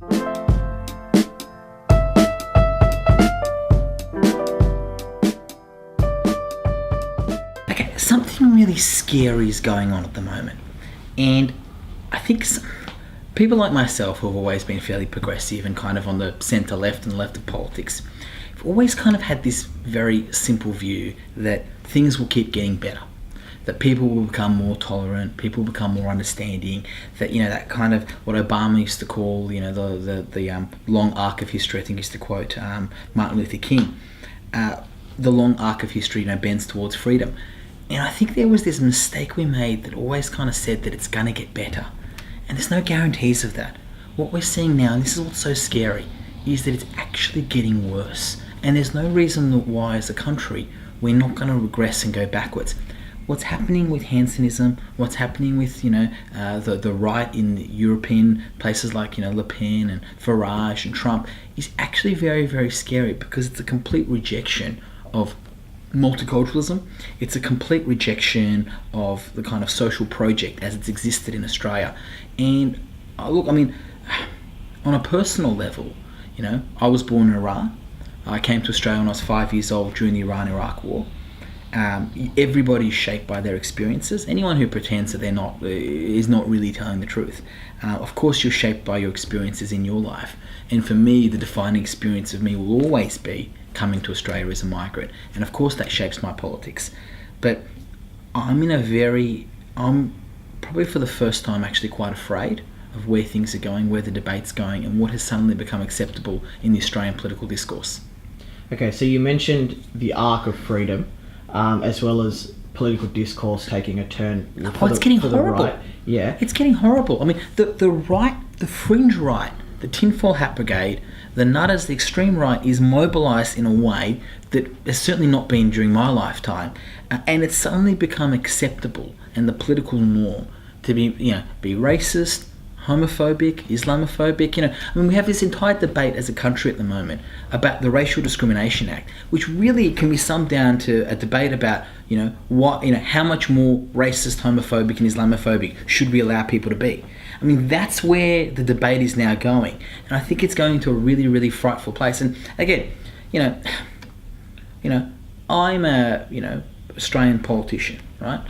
Okay, something really scary is going on at the moment. And I think people like myself, who have always been fairly progressive and kind of on the centre left and left of politics, have always kind of had this very simple view that things will keep getting better, that people will become more tolerant, people will become more understanding, that, you know, that kind of what Obama used to call, you know, the long arc of history. I think he used to quote Martin Luther King, the long arc of history, you know, bends towards freedom. And I think there was this mistake we made that always kind of said that it's going to get better. And there's no guarantees of that. What we're seeing now, and this is what's so scary, is that it's actually getting worse. And there's no reason why, as a country, we're not going to regress and go backwards. What's happening with Hansenism, what's happening with, you know, the right in European places like, you know, Le Pen and Farage and Trump is actually very, very scary, because it's a complete rejection of multiculturalism. It's a complete rejection of the kind of social project as it's existed in Australia. And look, I mean, on a personal level, you know, I was born in Iran. I came to Australia when I was 5 years old during the Iran-Iraq War. Everybody's shaped by their experiences. Anyone who pretends that they're not is not really telling the truth. Of course, you're shaped by your experiences in your life. And for me, the defining experience of me will always be coming to Australia as a migrant. And of course, that shapes my politics. But I'm probably for the first time actually quite afraid of where things are going, where the debate's going, and what has suddenly become acceptable in the Australian political discourse. Okay, so you mentioned the arc of freedom, as well as political discourse taking a turn. It's getting horrible. Right. Yeah, it's getting horrible. I mean, the right, the fringe right, the tinfoil hat brigade, the nutters, the extreme right is mobilised in a way that has certainly not been during my lifetime, and it's suddenly become acceptable and the political norm to be racist, homophobic, Islamophobic. You know, I mean, we have this entire debate as a country at the moment about the Racial Discrimination Act, which really can be summed down to a debate about, you know, what, you know, how much more racist, homophobic, and Islamophobic should we allow people to be. I mean, that's where the debate is now going, and I think it's going to a really, really frightful place. And again, you know, I'm a, you know, Australian politician, right?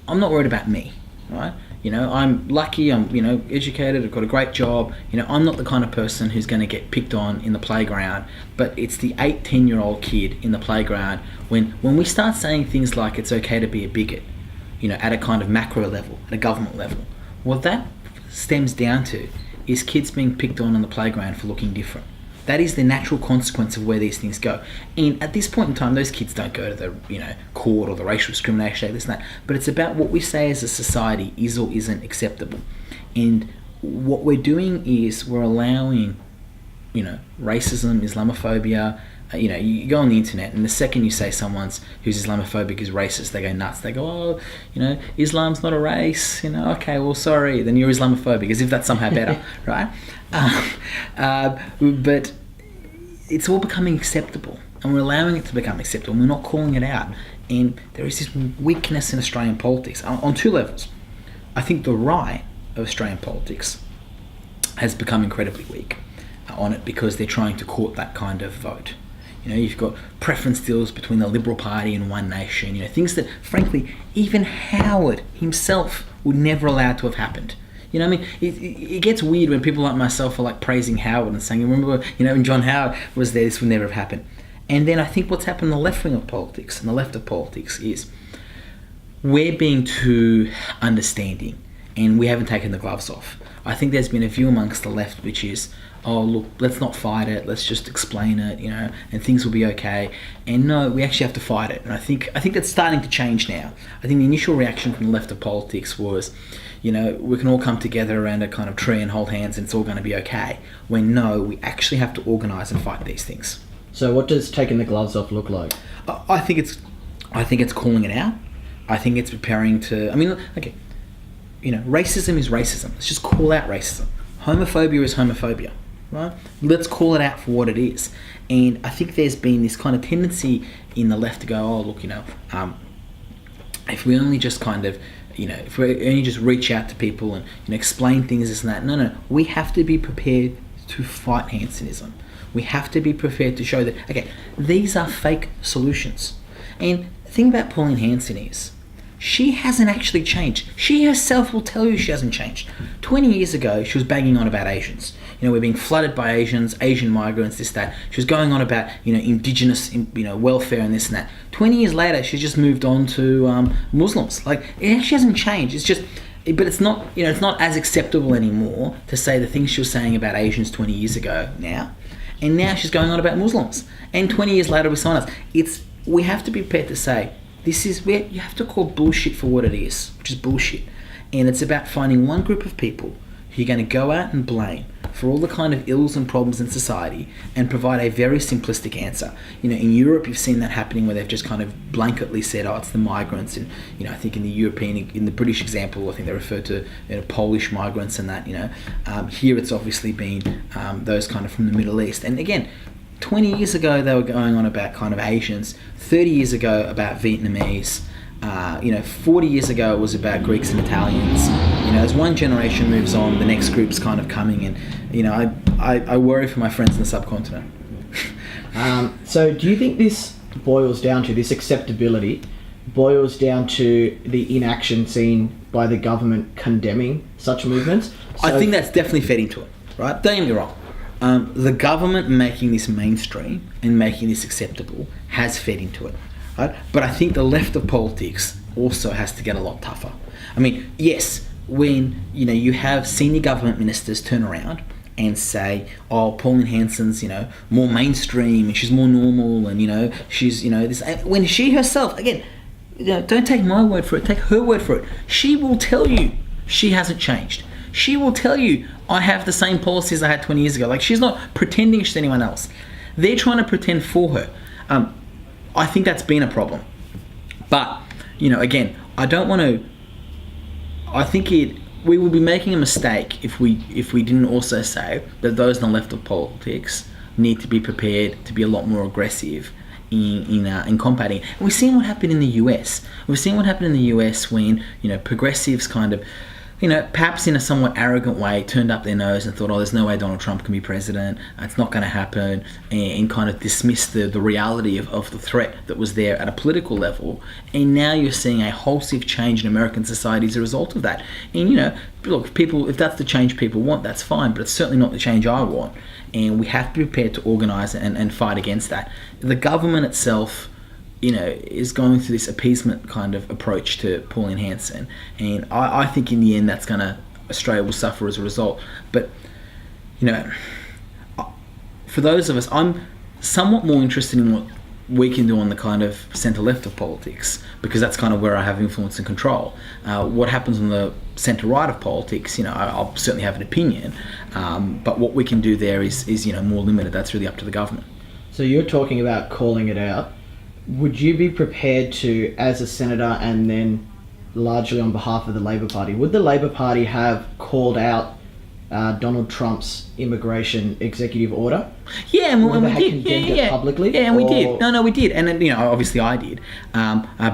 I'm not worried about me, right? You know, I'm lucky, I'm, you know, educated, I've got a great job. You know, I'm not the kind of person who's going to get picked on in the playground, but it's the 8-10-year-old kid in the playground when we start saying things like it's okay to be a bigot, you know, at a kind of macro level, at a government level. What that stems down to is kids being picked on the playground for looking different. That is the natural consequence of where these things go. And at this point in time, those kids don't go to the, you know, court or the Racial Discrimination Act, this and that. But it's about what we say as a society is or isn't acceptable. And what we're doing is we're allowing, you know, racism, Islamophobia. You know, you go on the internet, and the second you say someone's who's Islamophobic is racist, they go nuts. They go, oh, you know, Islam's not a race. You know, okay, well, sorry, then you're Islamophobic, as if that's somehow better, right? But it's all becoming acceptable, and we're allowing it to become acceptable, and we're not calling it out. And there is this weakness in Australian politics on two levels. I think the right of Australian politics has become incredibly weak on it because they're trying to court that kind of vote. You know, you've got preference deals between the Liberal Party and One Nation, you know, things that, frankly, even Howard himself would never allow to have happened. You know what I mean? It gets weird when people like myself are like praising Howard and saying, remember, you know, when John Howard was there, this would never have happened. And then I think what's happened in the left wing of politics and the left of politics is we're being too understanding and we haven't taken the gloves off. I think there's been a view amongst the left which is, oh, look, let's not fight it, let's just explain it, you know, and things will be okay. And no, we actually have to fight it. And I think that's starting to change now. I think the initial reaction from the left of politics was, you know, we can all come together around a kind of tree and hold hands and it's all going to be okay. When no, we actually have to organise and fight these things. So what does taking the gloves off look like? I think it's calling it out. I think it's preparing to, I mean, okay, you know, racism is racism. Let's just call out racism. Homophobia is homophobia. Right? Let's call it out for what it is. And I think there's been this kind of tendency in the left to go, oh, look, you know, if we only just kind of if we only just reach out to people and explain things, this and that. No. We have to be prepared to fight Hansonism. We have to be prepared to show that, okay, these are fake solutions. And the thing about Pauline Hanson is, she hasn't actually changed. She herself will tell you she hasn't changed. 20 years ago, she was banging on about Asians. We're being flooded by Asians, Asian migrants, this, that. She was going on about, indigenous, welfare and this and that. 20 years later, she's just moved on to Muslims. Like, it actually hasn't changed. It's just, but it's not, it's not as acceptable anymore to say the things she was saying about Asians 20 years ago now. And now she's going on about Muslims. And 20 years later with someone else. We have to be prepared to say, this is where you have to call bullshit for what it is, which is bullshit. And it's about finding one group of people who you're going to go out and blame for all the kind of ills and problems in society and provide a very simplistic answer. In Europe, you've seen that happening where they've just kind of blanketly said, it's the migrants. And, I think in the British example, I think they refer to Polish migrants and that, here it's obviously been those kind of from the Middle East. And again, 20 years ago, they were going on about kind of Asians. 30 years ago, about Vietnamese. 40 years ago, it was about Greeks and Italians. As one generation moves on, the next group's kind of coming. And, I worry for my friends in the subcontinent. So do you think this acceptability boils down to the inaction seen by the government condemning such movements? I think that's definitely fed into it, right? Don't get me wrong. The government making this mainstream and making this acceptable has fed into it, right? But I think the left of politics also has to get a lot tougher. I mean, yes, when you have senior government ministers turn around and say, Pauline Hanson's more mainstream and she's more normal and she's this, when she herself, again, don't take my word for it, take her word for it. She will tell you she hasn't changed. She will tell you, I have the same policies I had 20 years ago. Like, she's not pretending she's anyone else. They're trying to pretend for her. I think that's been a problem. But, again, I don't want to... I think we would be making a mistake if we didn't also say that those on the left of politics need to be prepared to be a lot more aggressive in combating. And we've seen what happened in the US. We've seen what happened in the US when, progressives kind of, perhaps in a somewhat arrogant way, turned up their nose and thought, there's no way Donald Trump can be president, it's not going to happen, and kind of dismissed the reality of the threat that was there at a political level. And now you're seeing a wholesale change in American society as a result of that. And, look, if that's the change people want, that's fine, but it's certainly not the change I want. And we have to be prepared to organise and fight against that. The government itself, is going through this appeasement kind of approach to Pauline Hanson. And I think in the end Australia will suffer as a result. But, for those of us, I'm somewhat more interested in what we can do on the kind of centre-left of politics, because that's kind of where I have influence and control. What happens on the centre-right of politics, I'll certainly have an opinion, but what we can do there is more limited. That's really up to the government. So you're talking about calling it out. Would you be prepared to, as a senator and then largely on behalf of the Labor Party, would the Labor Party have called out Donald Trump's immigration executive order? Yeah, and we did. It publicly? Yeah, and we did. No, we did. And then, obviously I did.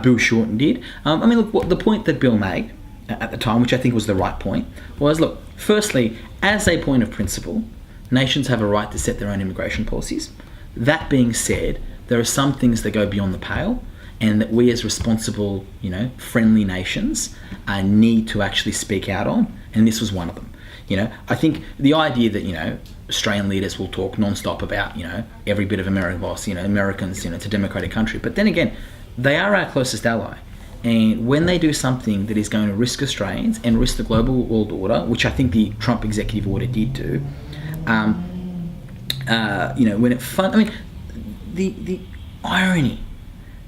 Bill Shorten did. Look, the point that Bill made at the time, which I think was the right point, was, look, firstly, as a point of principle, nations have a right to set their own immigration policies. That being said, there are some things that go beyond the pale, and that we as responsible, friendly nations need to actually speak out on, and this was one of them. I think the idea that, Australian leaders will talk non-stop about, every bit of American boss, Americans, it's a democratic country. But then again, they are our closest ally. And when they do something that is going to risk Australians and risk the global world order, which I think the Trump executive order did do, the irony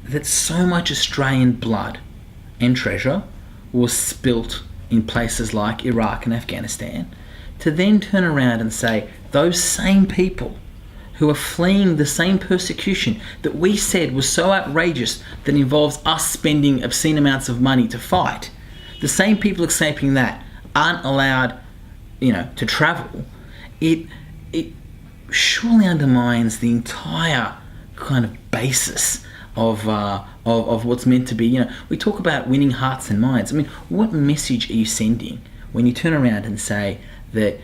that so much Australian blood and treasure was spilt in places like Iraq and Afghanistan, to then turn around and say those same people who are fleeing the same persecution that we said was so outrageous that involves us spending obscene amounts of money to fight, the same people escaping that aren't allowed, to travel, it surely undermines the entire kind of basis of what's meant to be. We talk about winning hearts and minds. I mean, what message are you sending when you turn around and say that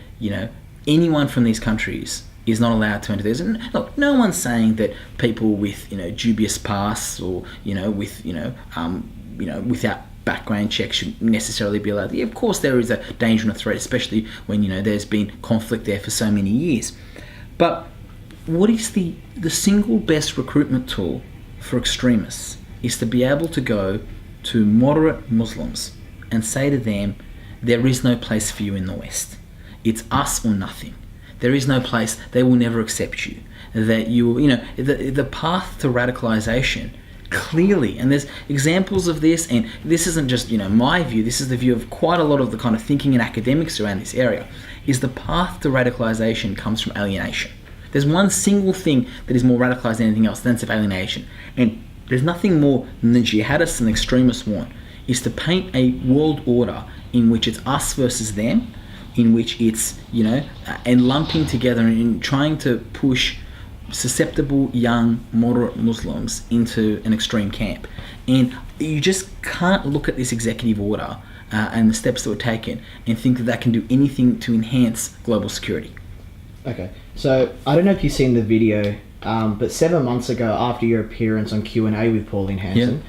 anyone from these countries is not allowed to enter these? And look, no one's saying that people with dubious pasts or without background checks should necessarily be allowed. Yeah, of course, there is a danger and a threat, especially when there's been conflict there for so many years. But what is the single best recruitment tool for extremists is to be able to go to moderate Muslims and say to them, there is no place for you in the West. It's us or nothing. There is no place. They will never accept you. That the path to radicalization clearly, and there's examples of this, and this isn't just my view, this is the view of quite a lot of the kind of thinking and academics around this area, is the path to radicalization comes from alienation. There's one single thing that is more radicalized than anything else, that's of alienation. And there's nothing more than the jihadists and extremists want, is to paint a world order in which it's us versus them, in which it's and lumping together and trying to push susceptible young moderate Muslims into an extreme camp. And you just can't look at this executive order and the steps that were taken and think that can do anything to enhance global security. Okay, so I don't know if you've seen the video, but 7 months ago, after your appearance on Q&A with Pauline Hanson,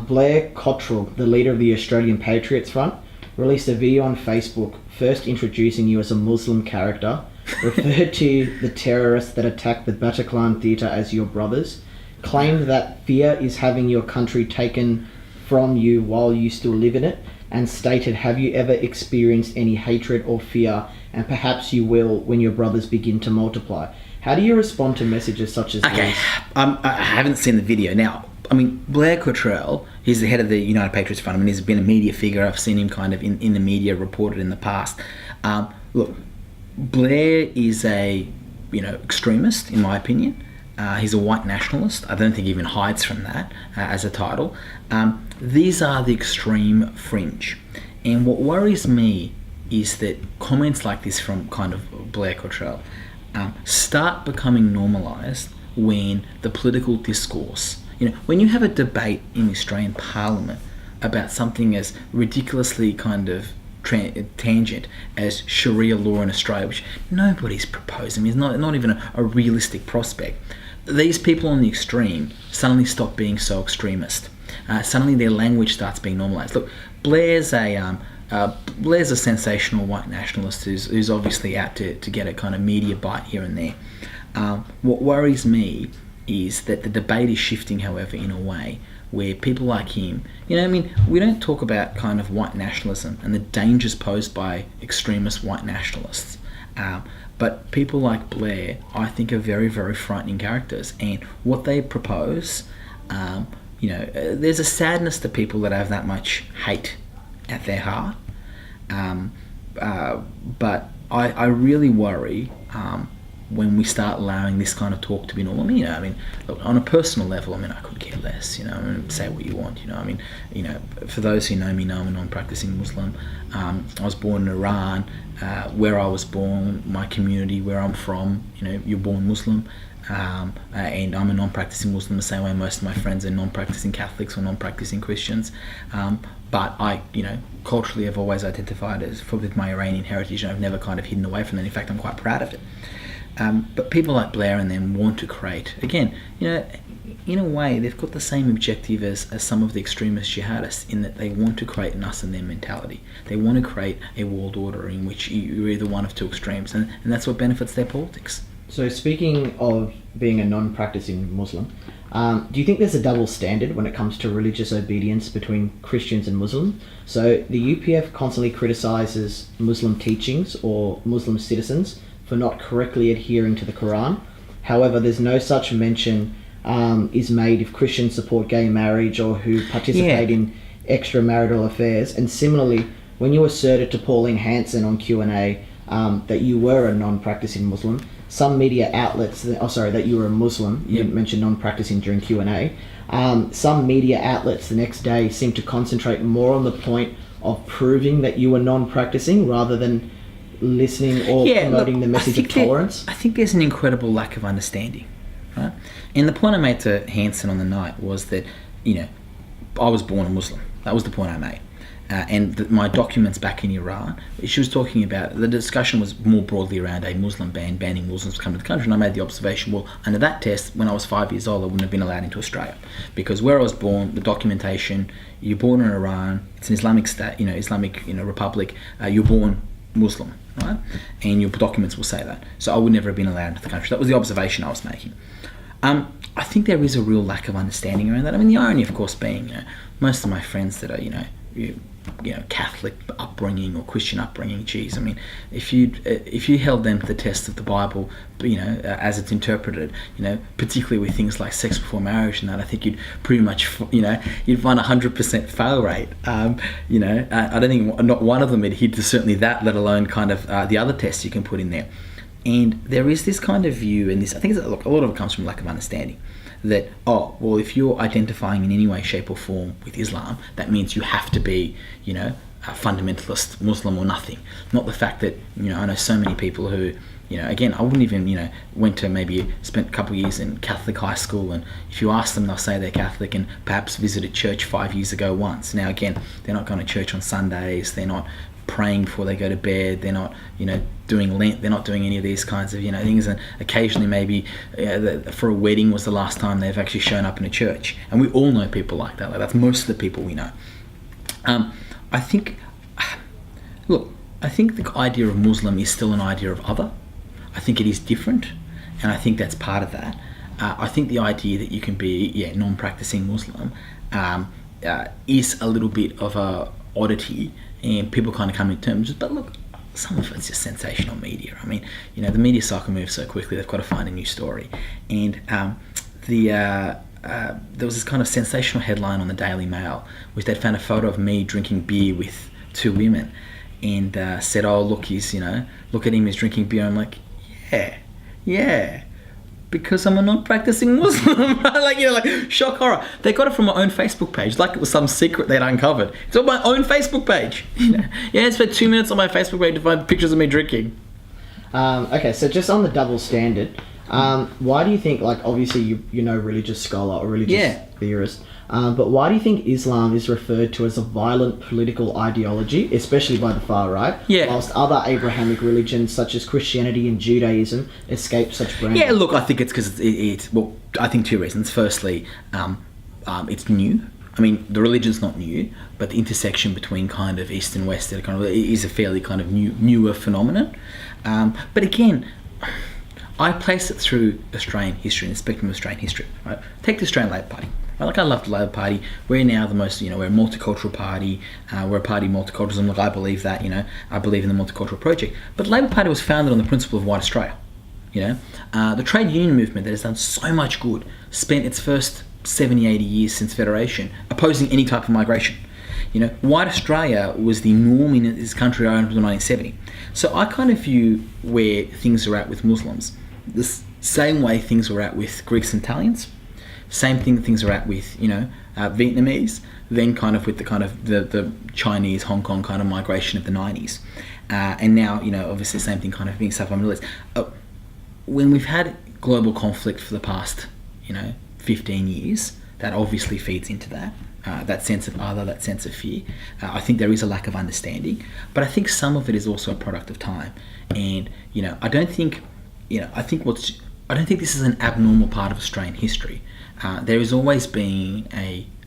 Blair Cottrell, the leader of the Australian Patriots Front, released a video on Facebook first introducing you as a Muslim character, referred to the terrorists that attacked the Bataclan Theatre as your brothers, claimed that fear is having your country taken from you while you still live in it, and stated, have you ever experienced any hatred or fear, and perhaps you will when your brothers begin to multiply. How do you respond to messages such as these? I haven't seen the video. Now, I mean, Blair Cottrell, he's the head of the United Patriots Fund. I mean, he's been a media figure. I've seen him kind of in the media reported in the past. Look, Blair is a extremist, in my opinion. He's a white nationalist. I don't think he even hides from that as a title. These are the extreme fringe. And what worries me is that comments like this from kind of Blair Cottrell start becoming normalised when the political discourse, when you have a debate in the Australian Parliament about something as ridiculously kind of tangent as Sharia law in Australia, which nobody's proposing, is not even a realistic prospect. These people on the extreme suddenly stop being so extremist. Suddenly their language starts being normalised. Look, Blair's a sensational white nationalist who's obviously out to get a kind of media bite here and there. What worries me is that the debate is shifting, however, in a way where people like him, we don't talk about kind of white nationalism and the dangers posed by extremist white nationalists. But people like Blair, I think, are very, very frightening characters. And what they propose, there's a sadness to people that have that much hate at their heart. But I really worry when we start allowing this kind of talk to be normal. Look, on a personal level, I could care less, say what you want, for those who know me know I'm a non-practicing Muslim. I was born in Iran. Where I was born, my community, where I'm from, you're born Muslim. And I'm a non-practicing Muslim the same way most of my friends are non-practicing Catholics or non-practicing Christians. But I, culturally have always identified with my Iranian heritage, and I've never kind of hidden away from that. In fact, I'm quite proud of it. But people like Blair and them want to create, again, in a way, they've got the same objective as some of the extremist jihadists, in that they want to create an us and them mentality. They want to create a world order in which you're either one of two extremes, and that's what benefits their politics. So speaking of being a non-practicing Muslim, do you think there's a double standard when it comes to religious obedience between Christians and Muslims? So the UPF constantly criticises Muslim teachings or Muslim citizens for not correctly adhering to the Quran. However, there's no such mention is made if Christians support gay marriage or who participate in extramarital affairs. And similarly, when you asserted to Pauline Hanson on Q&A that you were a non-practicing Muslim, some media outlets, that you were a Muslim, you didn't mention non-practicing during Q&A, some media outlets the next day seemed to concentrate more on the point of proving that you were non-practicing rather than listening or promoting the message of tolerance. I think there's an incredible lack of understanding, right? And the point I made to Hansen on the night was that, I was born a Muslim. That was the point I made. My documents back in Iran, she was talking about, the discussion was more broadly around a Muslim ban, banning Muslims to come to the country, and I made the observation, well, under that test, when I was 5 years old, I wouldn't have been allowed into Australia. Because where I was born, the documentation, you're born in Iran, it's an Islamic state, Islamic republic, you're born Muslim, right? And your documents will say that. So I would never have been allowed into the country. That was the observation I was making. I think there is a real lack of understanding around that. I mean, the irony, of course, being, most of my friends that are, Catholic upbringing or Christian upbringing, geez, I mean, if you held them to the test of the Bible, as it's interpreted, particularly with things like sex before marriage and that, I think you'd pretty much, you'd find 100% fail rate. I don't think not one of them adhered to certainly that, let alone kind of the other tests you can put in there. And there is this kind of view, and this, I think, a lot of it comes from lack of understanding. That, if you're identifying in any way, shape or form with Islam, that means you have to be, a fundamentalist Muslim or nothing. Not the fact that, I know so many people who, again, I wouldn't even, went to maybe spent a couple of years in Catholic high school, and if you ask them, they'll say they're Catholic and perhaps visited church 5 years ago once. Now, again, they're not going to church on Sundays, they're not praying before they go to bed, they're not, doing Lent, they're not doing any of these kinds of, things, and occasionally maybe for a wedding was the last time they've actually shown up in a church. And we all know people like that. That's most of the people we know. I think the idea of Muslim is still an idea of other. I think it is different, and I think that's part of that. I think the idea that you can be non-practicing Muslim is a little bit of a oddity, and people kind of come to terms with, but look, some of it's just sensational media. I mean, the media cycle moves so quickly, they've got to find a new story. And there was this kind of sensational headline on the Daily Mail, which they'd found a photo of me drinking beer with two women, and said, look, look at him, he's drinking beer. I'm like, yeah, because I'm a non-practicing Muslim. like shock horror. They got it from my own Facebook page, like it was some secret they'd uncovered. It's on my own Facebook page. I spent 2 minutes on my Facebook page to find pictures of me drinking. Okay, so just on the double standard, why do you think, obviously you religious scholar or religious theorist, but why do you think Islam is referred to as a violent political ideology, especially by the far right, whilst other Abrahamic religions such as Christianity and Judaism escape such branding? Yeah, look, I think it's because I think two reasons. Firstly, it's new. I mean, the religion's not new, but the intersection between kind of East and West is a fairly kind of newer phenomenon. But again, I place it through Australian history and the spectrum of Australian history. Right? Take the Australian Labor Party. Right? I love the Labor Party. We're now the most, we're a multicultural party. We're a party of multiculturalism. Look, I believe that. I believe in the multicultural project. But the Labor Party was founded on the principle of white Australia. The trade union movement that has done so much good spent its first 70, 80 years since Federation opposing any type of migration. White Australia was the norm in this country around 1970. So I kind of view where things are at with Muslims the same way things were at with Greeks and Italians, same thing things are at with Vietnamese, then kind of with the Chinese, Hong Kong kind of migration of the 90s, and now obviously the same thing kind of being suffered by the Middle East. When we've had global conflict for the past 15 years, that obviously feeds into that sense of other, that sense of fear. I think there is a lack of understanding, but I think some of it is also a product of time. And I don't think this is an abnormal part of Australian history. There has always been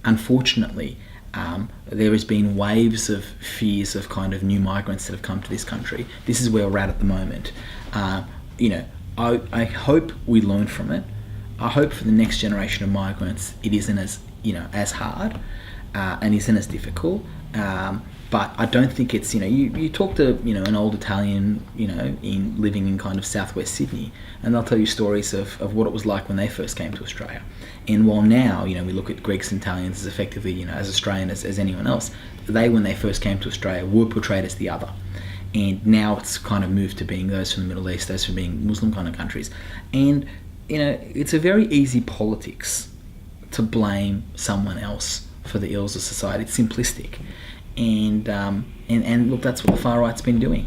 unfortunately, there has been waves of fears of kind of new migrants that have come to this country. This is where we're at the moment. I hope we learn from it. I hope for the next generation of migrants it isn't as hard and isn't as difficult. But I don't think it's, you talk to, an old Italian, living in kind of southwest Sydney, and they'll tell you stories of what it was like when they first came to Australia. And while now, we look at Greeks and Italians as effectively, as Australian as anyone else, when they first came to Australia, were portrayed as the other. And now it's kind of moved to being those from the Middle East, those from being Muslim kind of countries. And, it's a very easy politics to blame someone else for the ills of society. It's simplistic. And look, that's what the far right's been doing.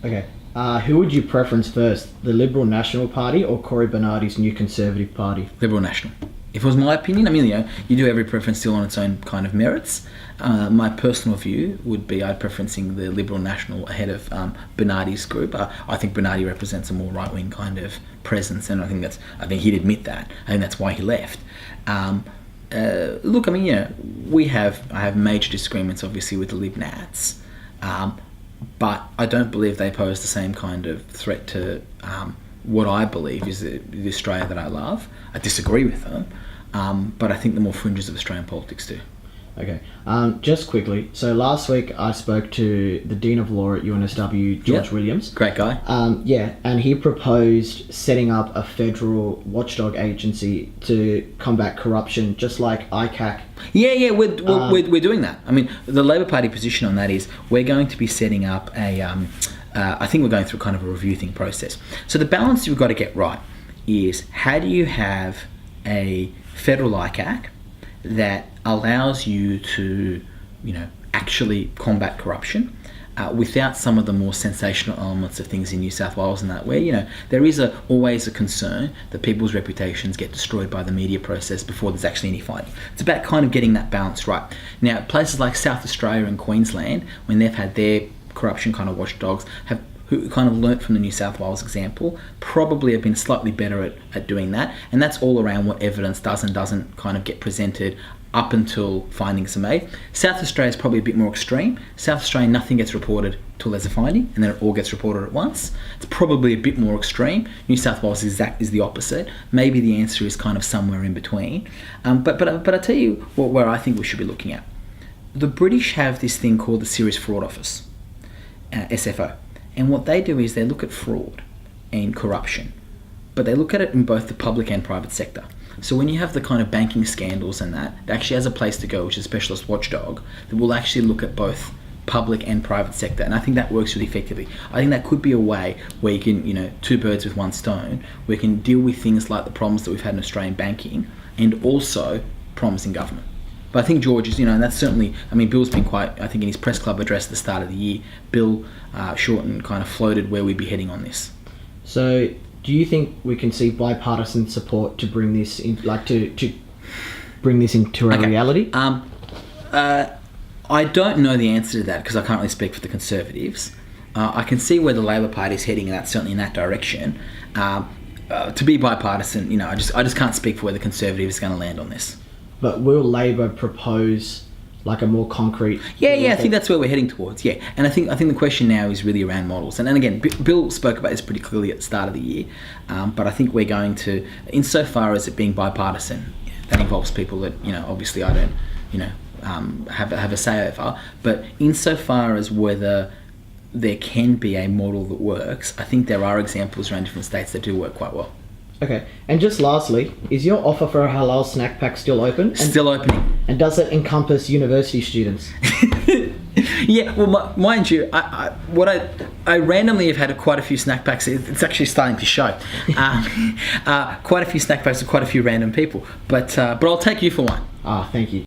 Okay. Who would you preference first, the Liberal National Party or Cory Bernardi's New Conservative Party? Liberal National. If it was my opinion, I mean, you do every preference still on its own kind of merits. My personal view would be I'd preferencing the Liberal National ahead of Bernardi's group. I think Bernardi represents a more right-wing kind of presence, and I think he'd admit that. I think that's why he left. Look, I mean, I have major disagreements, obviously, with the Lib Nats, but I don't believe they pose the same kind of threat to what I believe is the Australia that I love. I disagree with them, but I think the more fringes of Australian politics do. Okay. Just quickly, so last week I spoke to the Dean of Law at UNSW, George Williams. Great guy. And he proposed setting up a federal watchdog agency to combat corruption, just like ICAC. Yeah, we're doing that. I mean, the Labor Party position on that is we're going to be setting up I think we're going through kind of a review thing process. So the balance you've got to get right is how do you have a federal ICAC that allows you to, actually combat corruption without some of the more sensational elements of things in New South Wales and that, where, there is always a concern that people's reputations get destroyed by the media process before there's actually any fighting. It's about kind of getting that balance right. Now, places like South Australia and Queensland, when they've had their corruption kind of watchdogs, who kind of learnt from the New South Wales example, probably have been slightly better at doing that. And that's all around what evidence does and doesn't kind of get presented up until findings are made. South Australia is probably a bit more extreme. South Australia, nothing gets reported till there's a finding, and then it all gets reported at once. It's probably a bit more extreme. New South Wales is the opposite. Maybe the answer is kind of somewhere in between. But I tell you where I think we should be looking at. The British have this thing called the Serious Fraud Office, SFO. And what they do is they look at fraud and corruption, but they look at it in both the public and private sector. So when you have the kind of banking scandals and that, it actually has a place to go, which is a specialist watchdog that will actually look at both public and private sector. And I think that works really effectively. I think that could be a way where you can, two birds with one stone, where you can deal with things like the problems that we've had in Australian banking and also problems in government. But I think George is, and that's certainly, Bill's been quite, I think in his press club address at the start of the year, Bill Shorten kind of floated where we'd be heading on this. So do you think we can see bipartisan support to bring this in, to bring this into a reality? I don't know the answer to that because I can't really speak for the Conservatives. I can see where the Labor Party is heading, and that's certainly in that direction. To be bipartisan, I just can't speak for where the Conservatives are going to land on this. But will Labor propose like a more concrete? Yeah, I think that's where we're heading towards. Yeah, and I think the question now is really around models. And again, Bill spoke about this pretty clearly at the start of the year. But I think we're going to, insofar as it being bipartisan, that involves people that obviously I don't have a say over. But insofar as whether there can be a model that works, I think there are examples around different states that do work quite well. Okay, and just lastly, is your offer for a halal snack pack still open? Still opening. And does it encompass university students? Yeah, well, mind you, I randomly have had quite a few snack packs. It's actually starting to show. Quite a few snack packs with quite a few random people. But I'll take you for one. Thank you.